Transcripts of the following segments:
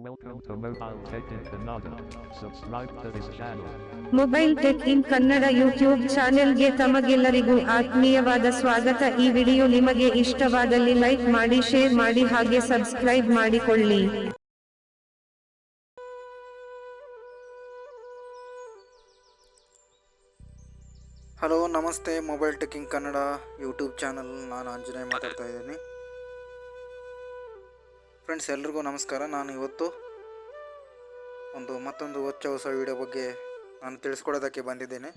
Welcome to Mobile Tech in Kannada. Subscribe to this channel. Mobile tech in Kannada YouTube ಚಾನೆಲ್ಗೆ ತಮಗೆಲ್ಲರಿಗೂ ಆತ್ಮೀಯವಾದ ಸ್ವಾಗತ. ಈ ವಿಡಿಯೋ ನಿಮಗೆ ಇಷ್ಟವಾದಲ್ಲಿ ಲೈಕ್ ಮಾಡಿ, ಶೇರ್ ಮಾಡಿ ಹಾಗೆ ಸಬ್ಸ್ಕ್ರೈಬ್ ಮಾಡಿಕೊಳ್ಳಿ. ಹಲೋ ನಮಸ್ತೆ, mobile tech in Kannada YouTube channel, ನಾನು ಆಂಜನೇಯ ಮಾತಾಡ್ತಾ ಇದ್ದೀನಿ. ಫ್ರೆಂಡ್ಸ್, ಎಲ್ರಿಗೂ ನಮಸ್ಕಾರ. ನಾನು ಇವತ್ತು ಮತ್ತೊಂದು ಹೊಸ ವಿಡಿಯೋ ಬಗ್ಗೆ ನಾನು ತಿಳಿಸ್ಕೊಡೋದಕ್ಕೆ ಬಂದಿದ್ದೇನೆ.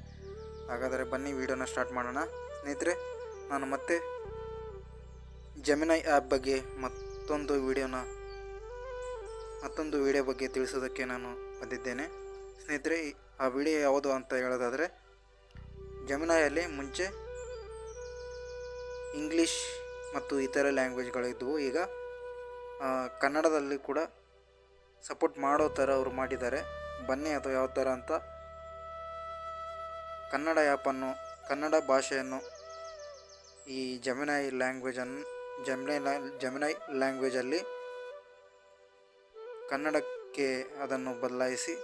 ಹಾಗಾದರೆ ಬನ್ನಿ ವಿಡಿಯೋನ ಸ್ಟಾರ್ಟ್ ಮಾಡೋಣ. ಸ್ನೇಹಿತರೆ, ನಾನು ಮತ್ತೆ ಜೆಮಿನೈ ಆ್ಯಪ್ ಬಗ್ಗೆ ಮತ್ತೊಂದು ವಿಡಿಯೋ ಬಗ್ಗೆ ತಿಳಿಸೋದಕ್ಕೆ ನಾನು ಬಂದಿದ್ದೇನೆ. ಸ್ನೇಹಿತರೆ, ಆ ವಿಡಿಯೋ ಯಾವುದು ಅಂತ ಹೇಳೋದಾದರೆ, ಜೆಮಿನೈಯಲ್ಲಿ ಮುಂಚೆ ಇಂಗ್ಲೀಷ್ ಮತ್ತು ಇತರ ಲ್ಯಾಂಗ್ವೇಜ್ಗಳಿದ್ದವು. ಈಗ ಕನ್ನಡದಲ್ಲಿ ಕೂಡ ಸಪೋರ್ಟ್ ಮಾಡೋ ಥರ ಅವರು ಮಾಡಿದ್ದಾರೆ. ಬನ್ನಿ ಅದು ಯಾವ ಥರ ಅಂತ ಕನ್ನಡ ಭಾಷೆಯನ್ನು ಈ ಜೆಮಿನೈ ಲ್ಯಾಂಗ್ವೇಜಲ್ಲಿ ಕನ್ನಡಕ್ಕೆ ಅದನ್ನು ಬದಲಾಯಿಸಿ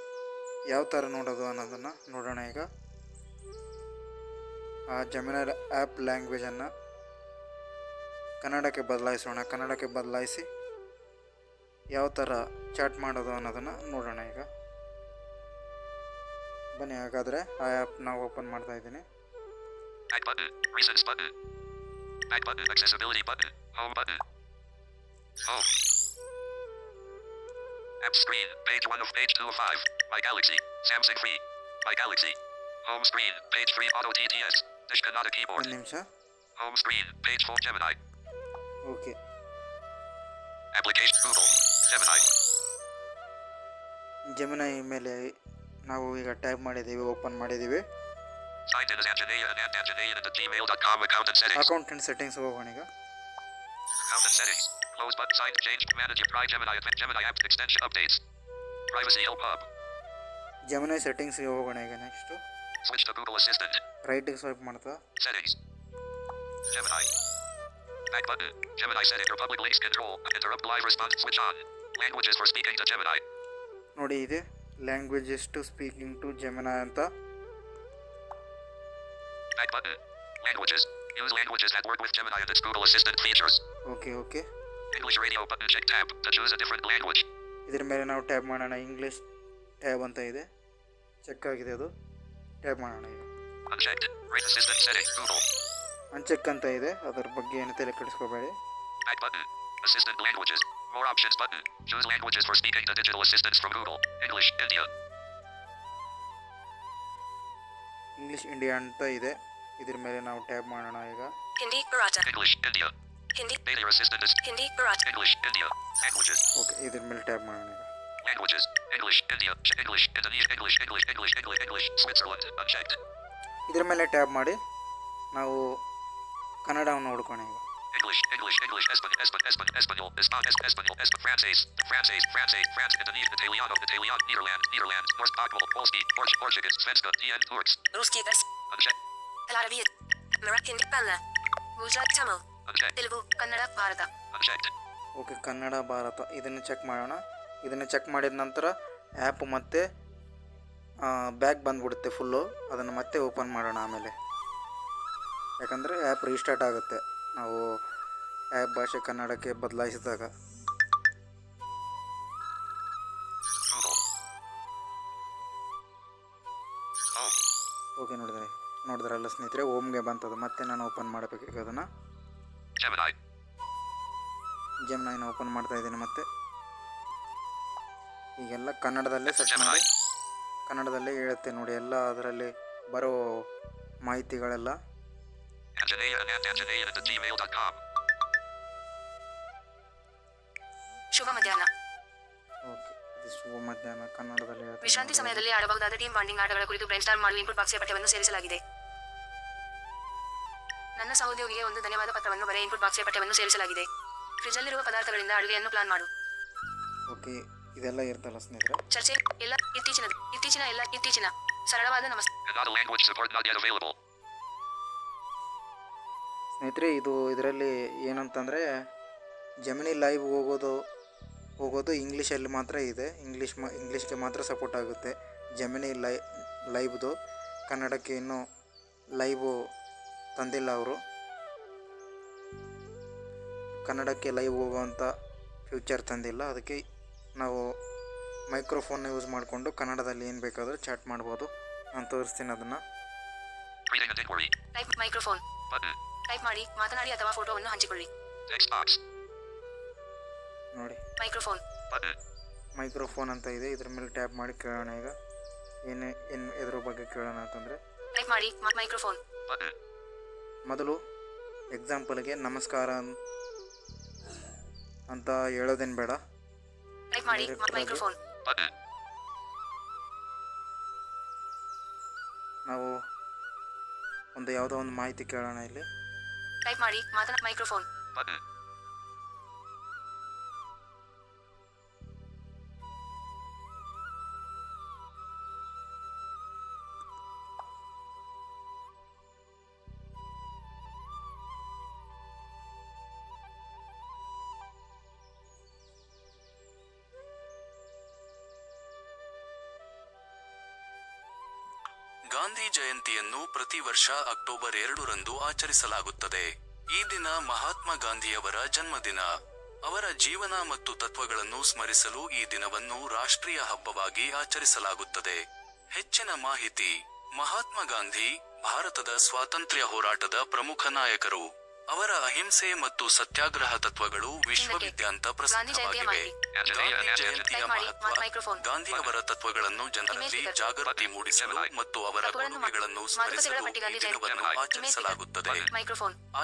ಯಾವ ಥರ ನೋಡೋದು ಅನ್ನೋದನ್ನು ನೋಡೋಣ. ಈಗ ಆ ಜೆಮಿನೈ ಆ್ಯಪ್ ಲ್ಯಾಂಗ್ವೇಜನ್ನು ಕನ್ನಡಕ್ಕೆ ಬದಲಾಯಿಸಿ ಯಾವ ಥರ ಚಾಟ್ ಮಾಡೋದು ಅನ್ನೋದನ್ನು ನೋಡೋಣ. ಈಗ ಬನ್ನಿ, ಹಾಗಾದರೆ ಆ ಆ್ಯಪ್ ನಾವು ಓಪನ್ ಮಾಡ್ತಾ ಇದ್ದೀನಿ. Back button, recents button, back button, accessibility button, home button, home, app screen, page 1 of page 2 of 5, My Galaxy, Samsung free, My Galaxy, home screen, page 3, Auto TTS, Dish Kannada keyboard, ಒಂದು ನಿಮಿಷ. home screen, page 4, Gemini, okay, application, Google, Gemini, ಜೆಮಿನೈ ಮೇಲೆ ನಾವು ಈಗ type ಮಾಡಿದ್ದೀವಿ, open ಮಾಡಿದ್ದೀವಿ. signed in as Anjaneya and Anjaneya at gmail.com, account and settings, account and settings ಹೋಗೋಣ. ಈಗ account and settings, close button, signed, change, manage your Gemini app, extension, updates, privacy, help hub, ಜೆಮಿನೈ ಸೆಟ್ಟಿಂಗ್ಸ್ಗೆ ಹೋಗೋಣ. ಈಗ next switch to Google Assistant, ರೈಟಿಗೆ swipe ಮಾಡ್ತಾ settings, Gemini, back button, Gemini setting, Republic links control, interrupt live response, switch on, languages for speaking to Gemini, ನೋಡಿ, ಇದೆ languages to speaking to ಜೆಮಿನೈ ಅಂತ. back button, languages, use languages that work with Gemini and its Google Assistant features, okay, English radio button, check tab to choose a different language, ಇದ್ರ ಮೇಲೆ ನಾವು tap ಮಾಡೋಣ. English tab ಅಂತ ಇದೆ, check ಆಗಿದೆ, ಅದು tap ಮಾಡೋಣ. ಈಗ unchecked, rate assistant setting, Google, unchecked ಅಂತ ಇದೆ, ಅದರ ಬಗ್ಗೆ ಏನು ತಲೆ ಕೆಡಿಸ್ಕೋಬೇಡಿ. back button, assistant languages, more options button, choose languages for speaking to digital assistants from Google, English, India, English India ಅಂತ ಇದೆ, ಇದ್ರ ಮೇಲೆ ನಾವು ಟ್ಯಾಪ್ ಮಾಡೋಣ. ಈಗ Hindi Bharata. English, India, Hindi. Failure assistant is Hindi Bharata. English, India, languages, okay, ಇದ್ರ ಮೇಲೆ tap ಮಾಡೋಣ. ಈಗ languages, English, India, English, Indonesia, English, Switzerland, unchecked, ಇದ್ರ ಮೇಲೆ ಟ್ಯಾಪ್ ಮಾಡಿ ನಾವು ಕನ್ನಡವನ್ನು ನೋಡ್ಕೋಣ. ಈಗ English, Espanol, France, Indonesia, Italiano, Netherlands, North Pakmal, Polski, Portuguese, Svenska, DN, Turks, Ruski Vers. unchecked, Al-Arabiya. Hindi Bangla. Gujarat Tamil. unchecked, Telugu. Kannada Bharata. unchecked, okay, Kannada Bharat ಇದನ್ನು check ಮಾಡೋಣ. ಇದನ್ನು check ಮಾಡಿದ ನಂತರ ಆ್ಯಪ್ ಮತ್ತೆ ಬ್ಯಾಕ್ ಬಂದುಬಿಡುತ್ತೆ full. ಅದನ್ನು ಮತ್ತೆ open ಮಾಡೋಣ ಆಮೇಲೆ, ಯಾಕಂದರೆ ಆ್ಯಪ್ ರೀಸ್ಟಾರ್ಟ್ ಆಗುತ್ತೆ ನಾವು ಆ್ಯಪ್ ಭಾಷೆ ಕನ್ನಡಕ್ಕೆ ಬದಲಾಯಿಸಿದಾಗ. Google, home, ಓಕೆ, ನೋಡಿದ್ರಲ್ಲ ಸ್ನೇಹಿತರೆ, ಹೋಮ್ಗೆ ಬಂತದು. ಮತ್ತೆ ನಾನು ಓಪನ್ ಮಾಡಬೇಕು ಈಗ ಅದನ್ನು. Gemini, ಜೆಮಿನೈನ ಓಪನ್ ಮಾಡ್ತಾ ಇದ್ದೀನಿ. ಮತ್ತೆ ಈಗೆಲ್ಲ ಕನ್ನಡದಲ್ಲೇ ಸೆಟ್ Gemini, ಮಾಡಿ ಕನ್ನಡದಲ್ಲೇ ಹೇಳುತ್ತೆ ನೋಡಿ, ಎಲ್ಲ ಅದರಲ್ಲಿ ಬರೋ ಮಾಹಿತಿಗಳೆಲ್ಲ. Anjaneya at gmail.com, ಶುಭ ಮಧ್ಯಾಹ್ನ. ಓಕೆ, ಇದು ಶುಭ ಮಧ್ಯಾಹ್ನ ಕನ್ನಡದಲ್ಲಿ ಹೇಳ್ತಾ ವಿಶ್ರಾಂತಿ ಸಮಯದಲ್ಲಿ ಆಡಬಹುದಾದ ಟೀಮ್ ಬಾಂಡಿಂಗ್ ಆಟಗಳ ಕುರಿತು ಬ್ರೈನ್ಸ್ಟಾರ್ಮ್ ಮಾಡಲು ಇನ್ಪುಟ್ ಬಾಕ್ಸ್ಗೆ ಪಠ್ಯವನ್ನು ಸೇರಿಸಲಾಗಿದೆ. ನನ್ನ ಸಹೋದ್ಯೋಗಿಗೆ ಒಂದು ಧನ್ಯವಾದ ಪತ್ರವನ್ನು ಬರೆ. ಇನ್ಪುಟ್ ಬಾಕ್ಸ್ಗೆ ಪಠ್ಯವನ್ನು ಸೇರಿಸಲಾಗಿದೆ. ಫ್ರಿಜ್ನಲ್ಲಿರುವ ಪದಾರ್ಥಗಳಿಂದ ಅಡುಗೆಯನ್ನು ಪ್ಲಾನ್ ಮಾಡು. ಓಕೆ, ಇದೆಲ್ಲ ಇರ್ತಲ್ಲ ಸ್ನೇಹಿತರೆ. ಚರ್ಚೆ ಎಲ್ಲ ಇತ್ತೀಚಿನ ಸರಳವಾದ ನಮಸ್ತೆ. Kannada language support not yet available, ಸ್ನೇಹಿತರೆ, ಇದರಲ್ಲಿ ಏನಂತಂದರೆ ಜೆಮಿನಿ ಲೈವ್ ಹೋಗೋದು ಇಂಗ್ಲೀಷಲ್ಲಿ ಮಾತ್ರ ಇದೆ. ಇಂಗ್ಲೀಷ್ಗೆ ಮಾತ್ರ ಸಪೋರ್ಟ್ ಆಗುತ್ತೆ. ಜೆಮಿನಿ ಲೈವ್ದು ಕನ್ನಡಕ್ಕೆ ಇನ್ನೂ ಲೈವು ತಂದಿಲ್ಲ ಅವರು. ಕನ್ನಡಕ್ಕೆ ಲೈವ್ ಹೋಗುವಂಥ ಫ್ಯೂಚರ್ ತಂದಿಲ್ಲ. ಅದಕ್ಕೆ ನಾವು ಮೈಕ್ರೋಫೋನ್ನ ಯೂಸ್ ಮಾಡಿಕೊಂಡು ಕನ್ನಡದಲ್ಲಿ ಏನು ಬೇಕಾದರೂ ಚಾಟ್ ಮಾಡ್ಬೋದು. ನಾನು ತೋರಿಸ್ತೀನಿ ಅದನ್ನು. ಟೈಪ್ ಮೈಕ್ರೋಫೋನ್ ಟೈಪ್ ಮಾಡಿ ಮಾತನಾಡಿ ಅಥವಾ ಫೋಟೋವನ್ನು ಹಂಚಿಕೊಳ್ಳಿ. ನೋಡಿ ಮೈಕ್ರೋಫೋನ್ ಅಂತ ಇದೆ. ಇದ್ರ ಮೇಲೆ ಟ್ಯಾಪ್ ಮಾಡಿ ಕೇಳೋಣ. ಈಗ ಏನು ಎದ್ರ ಬಗ್ಗೆ ಕೇಳೋಣ ಅಂತಂದರೆ ಟೈಪ್ ಮಾಡಿ ಮೈಕ್ರೋಫೋನ್. ಮೊದಲು ಎಕ್ಸಾಂಪಲ್ಗೆ ನಮಸ್ಕಾರ ಅಂತ ಹೇಳೋದೇನು ಬೇಡ. ಟೈಪ್ ಮಾಡಿ ಮೈಕ್ರೋಫೋನ್. ನಾವು ಯಾವುದೋ ಒಂದು ಮಾಹಿತಿ ಕೇಳೋಣ ಇಲ್ಲಿ. ಟೈಪ್ ಮಾಡಿ ಮೈಕ್ರೋಫೋನ್. ಗಾಂಧಿ ಜಯಂತಿಯನ್ನು ಪ್ರತಿ ವರ್ಷ ಅಕ್ಟೋಬರ್ 2ರಂದು ಆಚರಿಸಲಾಗುತ್ತದೆ. ಈ ದಿನ ಮಹಾತ್ಮ ಗಾಂಧಿಯವರ ಜನ್ಮದಿನ. ಅವರ ಜೀವನ ಮತ್ತು ತತ್ವಗಳನ್ನು ಸ್ಮರಿಸಲು ಈ ದಿನವನ್ನು ರಾಷ್ಟ್ರೀಯ ಹಬ್ಬವಾಗಿ ಆಚರಿಸಲಾಗುತ್ತದೆ. ಹೆಚ್ಚಿನ ಮಾಹಿತಿ. ಮಹಾತ್ಮ ಗಾಂಧಿ ಭಾರತದ ಸ್ವಾತಂತ್ರ್ಯ ಹೋರಾಟದ ಪ್ರಮುಖ ನಾಯಕರು. ಅವರ ಅಹಿಂಸೆ ಮತ್ತು ಸತ್ಯಾಗ್ರಹ ತತ್ವಗಳು ವಿಶ್ವವಿದ್ಯಾಂತ ಪ್ರಸಿದ್ಧವಾಗಿವೆ. ಗಾಂಧಿ ಜಯಂತಿಯ ಮಹತ್ವ. ಗಾಂಧಿಯವರ ತತ್ವಗಳನ್ನು ಜನರಲ್ಲಿ ಜಾಗೃತಿ ಮೂಡಿಸಲು ಮತ್ತು ಅವರ ಕೊಡುಗೆಗಳನ್ನು ಸ್ಮರಿಸಲು ಈ ದಿನವನ್ನು ಆಚರಿಸಲಾಗುತ್ತದೆ.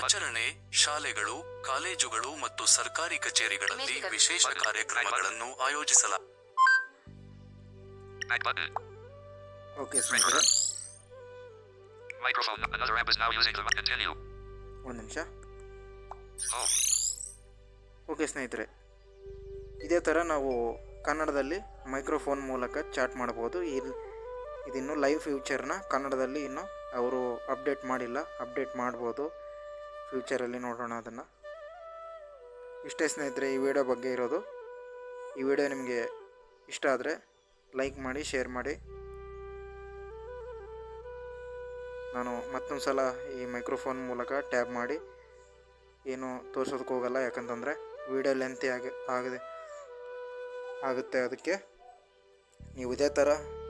ಆಚರಣೆ. ಶಾಲೆಗಳು, ಕಾಲೇಜುಗಳು ಮತ್ತು ಸರ್ಕಾರಿ ಕಚೇರಿಗಳಲ್ಲಿ ವಿಶೇಷ ಕಾರ್ಯಕ್ರಮಗಳನ್ನು ಆಯೋಜಿಸಲಾಗುತ್ತದೆ. ಒಂದು ನಿಮಿಷ. ಓಕೆ ಸ್ನೇಹಿತರೆ, ಇದೇ ಥರ ನಾವು ಕನ್ನಡದಲ್ಲಿ ಮೈಕ್ರೋಫೋನ್ ಮೂಲಕ ಚಾಟ್ ಮಾಡ್ಬೋದು. ಇದಿನ್ನು ಲೈವ್ ಫ್ಯೂಚರ್ನ ಕನ್ನಡದಲ್ಲಿ ಇನ್ನೂ ಅವರು ಅಪ್ಡೇಟ್ ಮಾಡಿಲ್ಲ. ಅಪ್ಡೇಟ್ ಮಾಡ್ಬೋದು ಫ್ಯೂಚರಲ್ಲಿ, ನೋಡೋಣ ಅದನ್ನು. ಇಷ್ಟೇ ಸ್ನೇಹಿತರೆ ಈ ವಿಡಿಯೋ ಬಗ್ಗೆ ಇರೋದು. ಈ ವಿಡಿಯೋ ನಿಮಗೆ ಇಷ್ಟ ಆದರೆ ಲೈಕ್ ಮಾಡಿ, ಶೇರ್ ಮಾಡಿ. ನಾನು ಮತ್ತೊಂದು ಸಲ ಈ ಮೈಕ್ರೋಫೋನ್ ಮೂಲಕ ಟ್ಯಾಬ್ ಮಾಡಿ ಏನು ತೋರಿಸೋದಕ್ಕೆ ಹೋಗಲ್ಲ, ಯಾಕಂತಂದರೆ ವಿಡಿಯೋ ಲೆಂತಿ ಆಗುತ್ತೆ. ಅದಕ್ಕೆ ನೀವು ಇದೇ ಥರ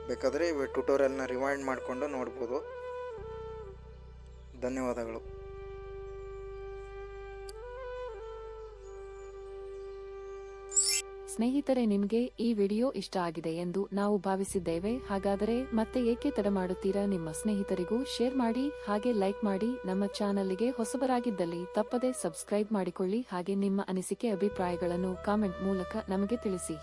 ಬೇಕಾದರೆ ಟ್ಯುಟೋರಿಯಲ್ನ ರಿವೈಂಡ್ ಮಾಡಿಕೊಂಡು ನೋಡ್ಬೋದು. ಧನ್ಯವಾದಗಳು. ಸ್ನೇಹಿತರೆ, ನಿಮಗೆ ಈ ವಿಡಿಯೋ ಇಷ್ಟ ಆಗಿದೆ ಎಂದು ನಾವು ಭಾವಿಸಿದ್ದೇವೆ. ಹಾಗಾದರೆ ಮತ್ತೆ ಏಕೆ ತಡ ಮಾಡುತ್ತೀರಾ? ನಿಮ್ಮ ಸ್ನೇಹಿತರಿಗೂ ಶೇರ್ ಮಾಡಿ, ಹಾಗೆ ಲೈಕ್ ಮಾಡಿ. ನಮ್ಮ ಚಾನಲ್ಗೆ ಹೊಸಬರಾಗಿದ್ದಲ್ಲಿ ತಪ್ಪದೆ ಸಬ್ಸ್ಕ್ರೈಬ್ ಮಾಡಿಕೊಳ್ಳಿ. ಹಾಗೆ ನಿಮ್ಮ ಅನಿಸಿಕೆ ಅಭಿಪ್ರಾಯಗಳನ್ನು ಕಾಮೆಂಟ್ ಮೂಲಕ ನಮಗೆ ತಿಳಿಸಿ.